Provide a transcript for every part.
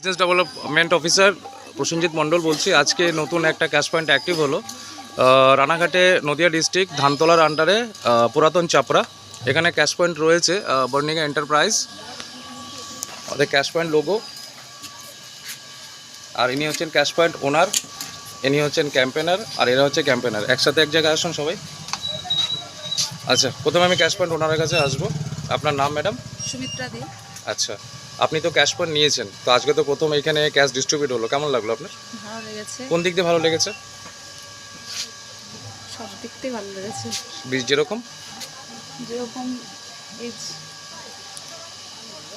Business development officer Prosenjit মণ্ডল বলছি। আজকে নতুন একটা ক্যাশ পয়েন্ট অ্যাক্টিভ হলো রানাঘাটে, নদিয়া ডিস্ট্রিক্ট, ধানতলার আন্ডারে, পুরাতন চাপড়া। এখানে ক্যাশ পয়েন্ট রয়েছে বর্ণিকা এন্টারপ্রাইজ, আমাদের ক্যাশ পয়েন্ট লোগো। আর ইনি হচ্ছেন ক্যাশ পয়েন্ট ওনার, ইনি হচ্ছেন ক্যাম্পেনার, আর এরা হচ্ছে ক্যাম্পেনার। একসাথে এক জায়গায় আসুন সবাই। আচ্ছা, প্রথমে আমি ক্যাশ পয়েন্ট ওনারের কাছে আসবো। আপনার নাম ম্যাডাম? সুমিত্রা দে। আচ্ছা, আপনি তো ক্যাশ পয়েন্ট নিয়েছেন, তো আজকে তো প্রথম এখানে ক্যাশ ডিস্ট্রিবিউট হলো, কেমন লাগলো আপনার? ভালো লেগেছে, কোন দিক দিয়ে ভালো লেগেছে? সব দিক থেকে ভালো লেগেছে। যেরকম যেরকম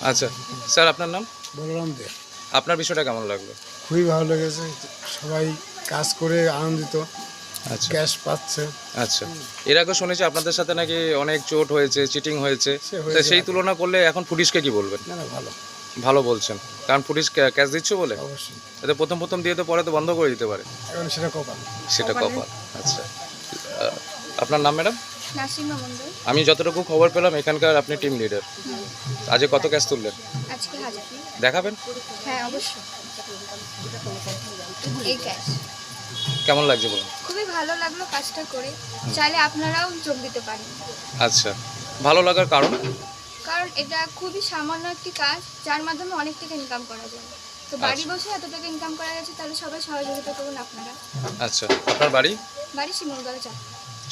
আচ্ছা স্যার, আপনার নাম? বলরাম দে। আপনার বিষয়টা কেমন লাগলো? খুবই ভালো লেগেছে, সবাই কাজ করে আনন্দিত, আচ্ছা ক্যাশ পাচ্ছে। আচ্ছা, এর আগে শুনেছি আপনাদের সাথে নাকি অনেক চোট হয়েছে, চিটিং হয়েছে, সে হয়েছে। তো সেই তুলনা করলে এখন পুলিশকে কি বলবেন? না না, ভালো, ভালো বলছেন, কারণ পুলিশ ক্যাশ দিচ্ছে বলে। অবশ্যই। এতে প্রথম দিয়ে তো পরে তো বন্ধ করে দিতে পারে, এখন সেটা কপাল। সেটা কপাল। আচ্ছা, আপনার নাম ম্যাডাম? নাসিমা মন্ডল। আমি যতটুকু খবর পেলাম এখানকার আপনি টিম লিডার। আজকে কত ক্যাশ তুললেন আজকে হাজার। দেখাবেন? হ্যাঁ, অবশ্যই। এই ক্যাশ কেমন লাগছে বলুন? খুবই ভালো লাগলো কাজটা করে। চাইলে আপনারাও যোগ দিতে পারেন। আচ্ছা, ভালো লাগার কারণ? কারণ এটা খুবই সামান্য একটি কাজ, যার মাধ্যমে অনেক টাকা ইনকাম করা যায়। তো বাড়ি বসে এত টাকা ইনকাম করা গেছে, তাহলে সবাই সহযোগিতা করুন আপনারা। আচ্ছা, আপনার বাড়ি? বাড়ি শিমুলগাঁও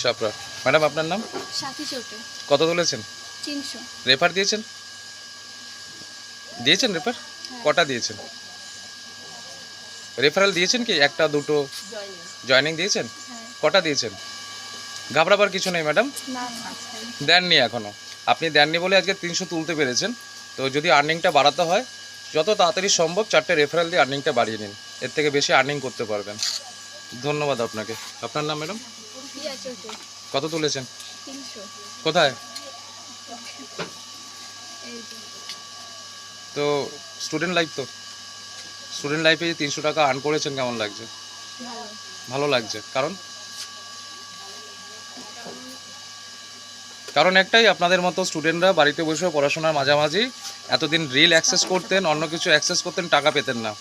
চাপড়া। ম্যাডাম আপনার নাম? সাথী চোটে। কত তুলেছেন? 300। রেফার দিয়েছেন? দিয়েছেন রেফার? কটা দিয়েছেন? রেফারেল দিয়েছেন কি একটা দুটো? জয়েনিং দিয়েছেন? কটা দিয়েছেন? ঘাবড়াবার কিছু নেই ম্যাডাম, না, দেননি এখনও। আপনি দেননি বলে আজকে 300 তুলতে পেরেছেন। তো যদি আর্নিংটা বাড়াতে হয়, যত তাড়াতাড়ি সম্ভব 4টে রেফারেল দিয়ে আর্নিংটা বাড়িয়ে নিন, এর থেকে বেশি আর্নিং করতে পারবেন। ধন্যবাদ আপনাকে। আপনার নাম ম্যাডাম? কত তুলেছেন? 300। কোথায়? তো স্টুডেন্ট লাইফ, তো স্টুডেন্ট লাইফে 300 টাকা আর্ন করেছেন, কেমন লাগছে? ভালো লাগছে। কারণ একটাই, আপনাদের মতো স্টুডেন্টরা বাড়িতে বসে পড়াশোনার মাঝামাঝি এতদিন রিল অ্যাক্সেস করতেন, অন্য কিছু অ্যাক্সেস করতেন, টাকা পেতেন না।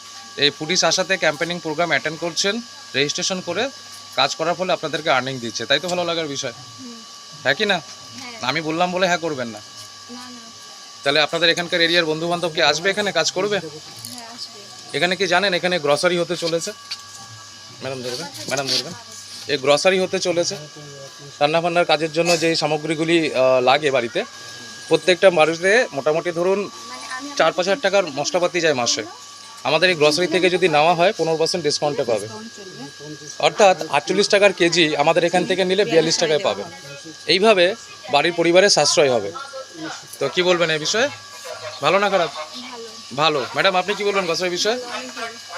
এই ফুডিশ আশাতে ক্যাম্পেনিং প্রোগ্রাম অ্যাটেন্ড করছেন, রেজিস্ট্রেশন করে কাজ করার ফলে আপনাদেরকে আর্নিং দিচ্ছে, তাই তো ভালো লাগার বিষয়, হ্যাঁ কি না? আমি বললাম বলে হ্যাঁ করবেন না। তাহলে আপনাদের এখানকার এরিয়ার বন্ধু বান্ধব কি আসবে এখানে কাজ করবে? এখানে কি জানেন, এখানে গ্রসারি হতে চলেছে। ম্যাডাম ধরবেন, এই গ্রসারি হতে চলেছে। রান্নাবান্নার কাজের জন্য যে সামগ্রীগুলি লাগে বাড়িতে, প্রত্যেকটা বাড়িতে মোটামুটি ধরুন 4-5 হাজার টাকার মশলাপাতি যায় মাসে। আমাদের এই গ্রসারি থেকে যদি নেওয়া হয় 15% ডিসকাউন্টে পাবে, অর্থাৎ 48 টাকার কেজি আমাদের এখান থেকে নিলে 42 টাকায় পাবে। এইভাবে বাড়ির পরিবারের সাশ্রয় হবে। তো কি বলবেন এই বিষয়ে? ভালো না খারাপ? ভালো। ম্যাডাম আপনি কি বলবেন গ্রসারির বিষয়ে?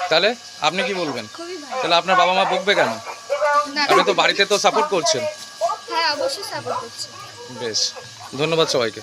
তাহলে আপনি কি বলবেন? তাহলে আপনার বাবা মা বকবে কেন? আপনি তো বাড়িতে তো সাপোর্ট করছেন। হ্যাঁ, অবশ্যই সাপোর্ট করছি। বেশ, ধন্যবাদ সবাইকে।